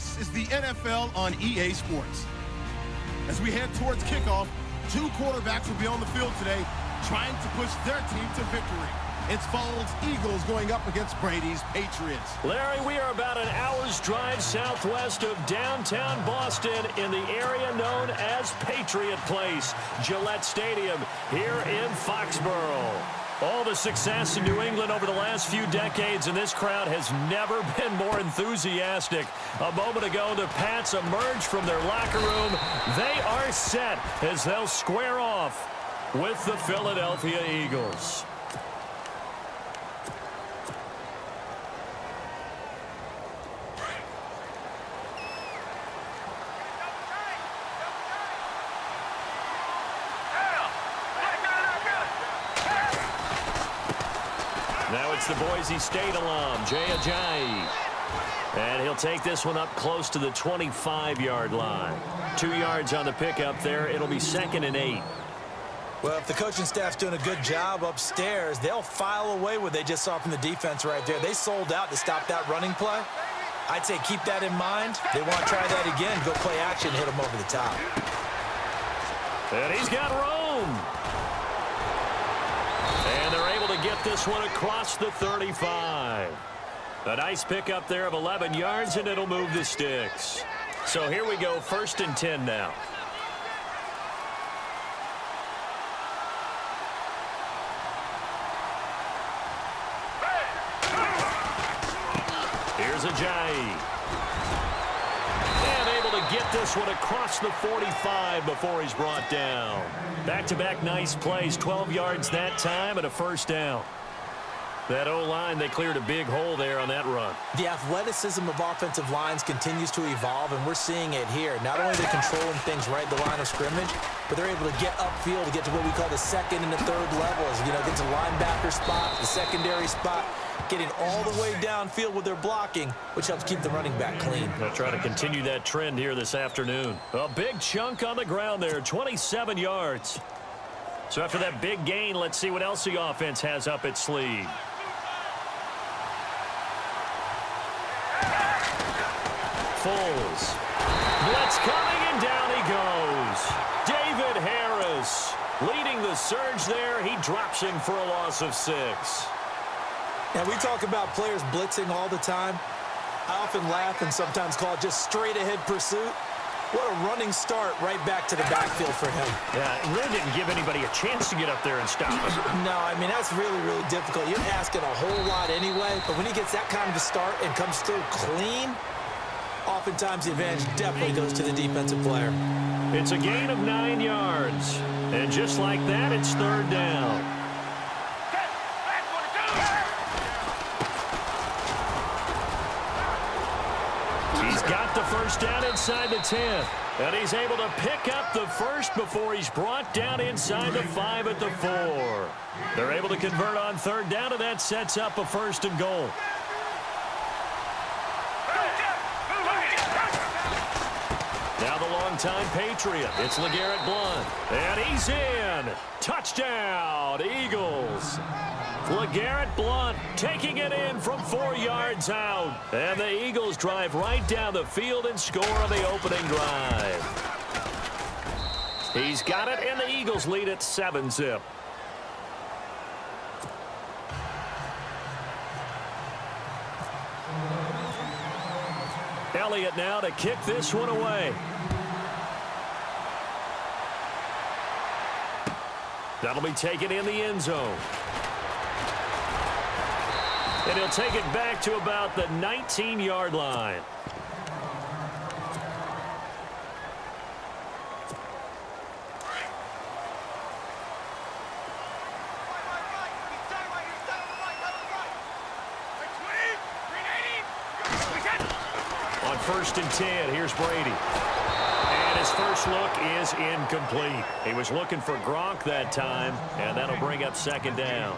This is the NFL on EA Sports. As we head towards kickoff, two quarterbacks will be on the field today trying to push their team to victory. It's Foles Eagles going up against Brady's Patriots. Larry, we are about an hour's drive southwest of downtown Boston in the area known as Patriot Place, Gillette Stadium here in Foxborough. All the success in New England over the last few decades, and this crowd has never been more enthusiastic. A moment ago, the Pats emerged from their locker room. They are set as they'll square off with the Philadelphia Eagles. Now it's the Boise State alum, Jay Ajayi. And he'll take this one up close to the 25-yard line. 2 yards on the pickup there. It'll be 2nd and 8. Well, if the coaching staff's doing a good job upstairs, they'll file away what they just saw from the defense right there. They sold out to stop that running play. I'd say keep that in mind. They want to try that again, go play action, hit them over the top. And he's got Rome. And they're able to get this one across the 35. A nice pickup there of 11 yards, and it'll move the sticks. So here we go, 1st and 10 now. Here's Ajayi. And able to get this one across the 45 before he's brought down. Back-to-back nice plays, 12 yards that time and a 1st down. That O-line, they cleared a big hole there on that run. The athleticism of offensive lines continues to evolve, and we're seeing it here. Not only are they controlling things right at the line of scrimmage, but they're able to get upfield to get to what we call the 2nd and the 3rd levels. You know, get to the linebacker spot, the secondary spot, getting all the way downfield with their blocking, which helps keep the running back clean. They'll try to continue that trend here this afternoon. A big chunk on the ground there, 27 yards. So after that big gain, let's see what else the offense has up its sleeve. Foles. Blitz coming, and down he goes. David Harris leading the surge there. He drops him for a loss of 6. Now, we talk about players blitzing all the time. I often laugh and sometimes call it just straight-ahead pursuit. What a running start right back to the backfield for him. Yeah, it really didn't give anybody a chance to get up there and stop him. No, I mean, that's really, really difficult. You're asking a whole lot anyway, but when he gets that kind of a start and comes through clean, oftentimes the advantage definitely goes to the defensive player. It's a gain of 9 yards. And just like that, it's 3rd down. He's got the 1st down inside the 10. And he's able to pick up the 1st before he's brought down inside the 5 at the 4. They're able to convert on 3rd down, and that sets up a 1st and goal. Now the longtime Patriot. It's LeGarrette Blount. And he's in. Touchdown, Eagles. LeGarrette Blount taking it in from 4 yards out. And the Eagles drive right down the field and score on the opening drive. He's got it, and the Eagles lead at 7-zip. Elliott now to kick this one away. That'll be taken in the end zone. And he'll take it back to about the 19-yard line. On 1st and 10, here's Brady. And his first look is incomplete. He was looking for Gronk that time, and that'll bring up 2nd down.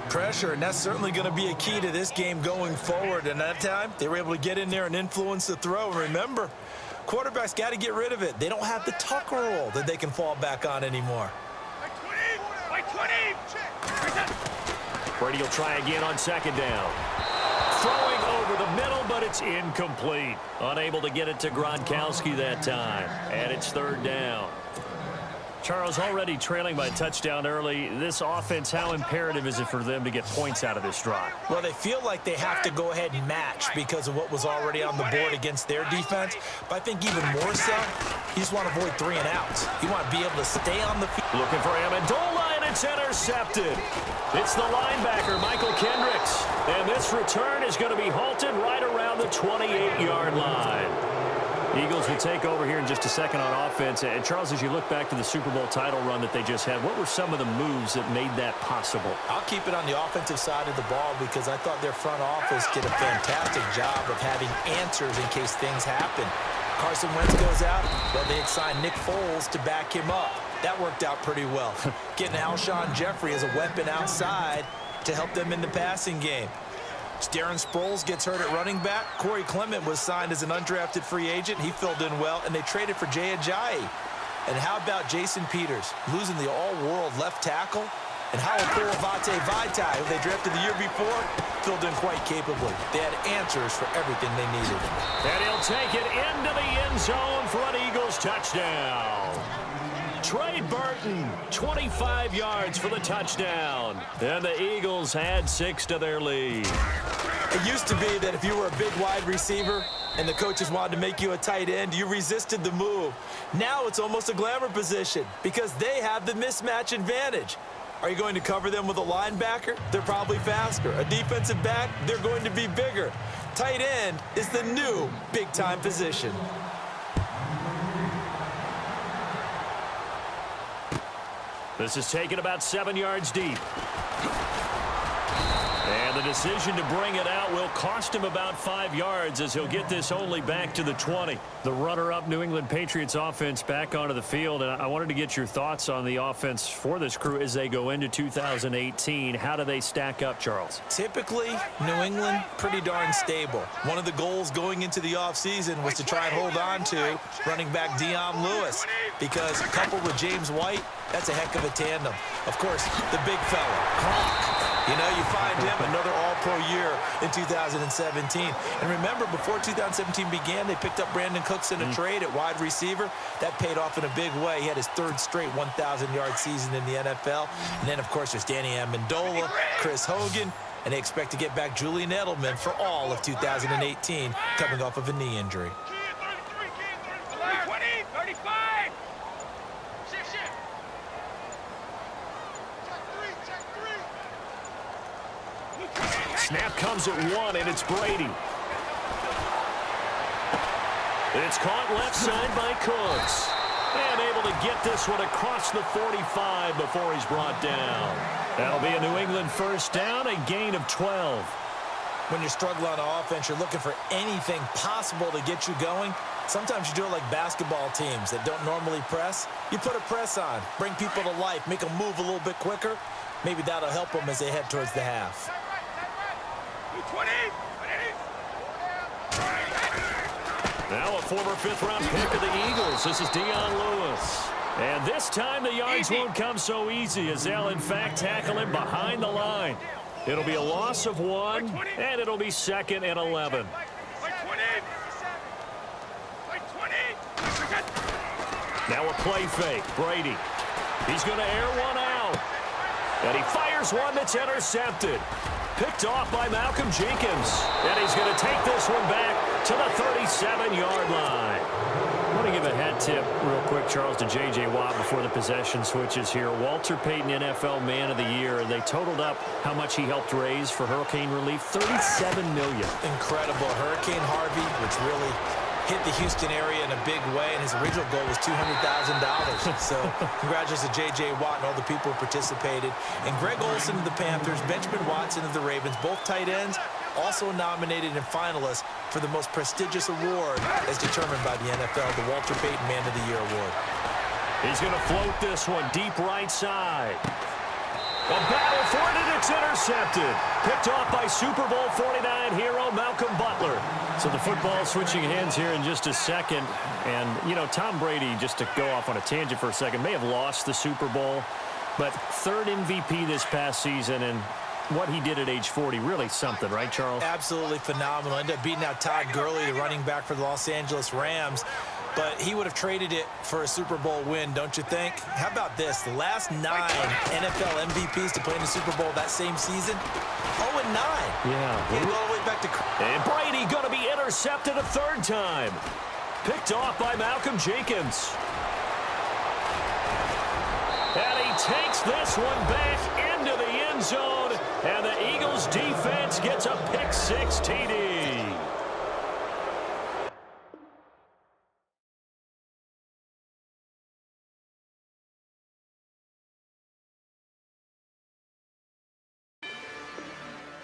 Pressure, and that's certainly going to be a key to this game going forward. And that time, they were able to get in there and influence the throw. And remember, quarterbacks got to get rid of it. They don't have the Tucker roll that they can fall back on anymore. Brady will try again on 2nd down. Throwing over the middle, but it's incomplete. Unable to get it to Gronkowski that time. And it's third down. Charles, already trailing by a touchdown early. This offense, how imperative is it for them to get points out of this drive? Well, they feel like they have to go ahead and match because of what was already on the board against their defense. But I think even more so, you just want to avoid 3 and outs. You want to be able to stay on the field. Looking for Amendola, and it's intercepted. It's the linebacker, Michael Kendricks. And this return is going to be halted right around the 28-yard line. Eagles will take over here in just a second on offense. And, Charles, as you look back to the Super Bowl title run that they just had, what were some of the moves that made that possible? I'll keep it on the offensive side of the ball because I thought their front office did a fantastic job of having answers in case things happen. Carson Wentz goes out. Well, they had signed Nick Foles to back him up. That worked out pretty well. Getting Alshon Jeffrey as a weapon outside to help them in the passing game. Darren Sproles gets hurt at running back. Corey Clement was signed as an undrafted free agent. He filled in well, and they traded for Jay Ajayi. And how about Jason Peters, losing the all-world left tackle? And how about Vate Vaitai, who they drafted the year before, filled in quite capably. They had answers for everything they needed. And he'll take it into the end zone for an Eagles touchdown. Trey Burton, 25 yards for the touchdown. And the Eagles add 6 to their lead. It used to be that if you were a big wide receiver and the coaches wanted to make you a tight end, you resisted the move. Now it's almost a glamour position because they have the mismatch advantage. Are you going to cover them with a linebacker? They're probably faster. A defensive back? They're going to be bigger. Tight end is the new big-time position. This is taken about 7 yards deep. And the decision to bring it out will cost him about 5 yards as he'll get this only back to the 20. The runner-up New England Patriots offense back onto the field. And I wanted to get your thoughts on the offense for this crew as they go into 2018. How do they stack up, Charles? Typically, New England, pretty darn stable. One of the goals going into the offseason was to try and hold on to running back Dion Lewis because coupled with James White, that's a heck of a tandem. Of course, the big fella, Gronk. You know, you find him another all-pro year in 2017. And remember, before 2017 began, they picked up Brandon Cooks in a trade at wide receiver. That paid off in a big way. He had his 3rd straight 1,000-yard season in the NFL. And then, of course, there's Danny Amendola, Chris Hogan, and they expect to get back Julian Edelman for all of 2018, coming off of a knee injury. Snap comes at 1, and it's Brady. It's caught left side by Cooks. And able to get this one across the 45 before he's brought down. That'll be a New England first down, a gain of 12. When you're struggling on offense, you're looking for anything possible to get you going. Sometimes you do it like basketball teams that don't normally press. You put a press on, bring people to life, make them move a little bit quicker. Maybe that'll help them as they head towards the half. Now a former 5th-round pick of the Eagles. This is Dion Lewis. And this time the yards won't come so easy as they'll, in fact, tackle him behind the line. It'll be a loss of 1, and it'll be 2nd and 11. Now a play fake. Brady. He's going to air one out. And he fires one that's intercepted. Picked off by Malcolm Jenkins. And he's going to take this one back to the 37-yard line. I want to give a hat tip real quick, Charles, to J.J. Watt before the possession switches here. Walter Payton, NFL Man of the Year. They totaled up how much he helped raise for hurricane relief, $37 million. Incredible. Hurricane Harvey, which really hit the Houston area in a big way, and his original goal was $200,000. So congratulations to J.J. Watt and all the people who participated. And Greg Olsen of the Panthers, Benjamin Watson of the Ravens, both tight ends, also nominated and finalists for the most prestigious award as determined by the NFL, the Walter Payton Man of the Year Award. He's going to float this one deep right side. A battle for it, and it's intercepted. Picked off by Super Bowl 49 hero Malcolm Butler. So the football switching hands here in just a second. And, you know, Tom Brady, just to go off on a tangent for a second, may have lost the Super Bowl, but 3rd MVP this past season. And what he did at age 40, really something, right, Charles? Absolutely phenomenal. Ended up beating out Todd Gurley, the running back for the Los Angeles Rams. But he would have traded it for a Super Bowl win, don't you think? How about this? The last 9 NFL MVPs to play in the Super Bowl that same season, 0-9. Yeah. He all the way back to... And Brady going to be intercepted a third time. Picked off by Malcolm Jenkins. And he takes this one back into the end zone. And the Eagles defense gets a pick-6 TD.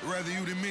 Rather you than me.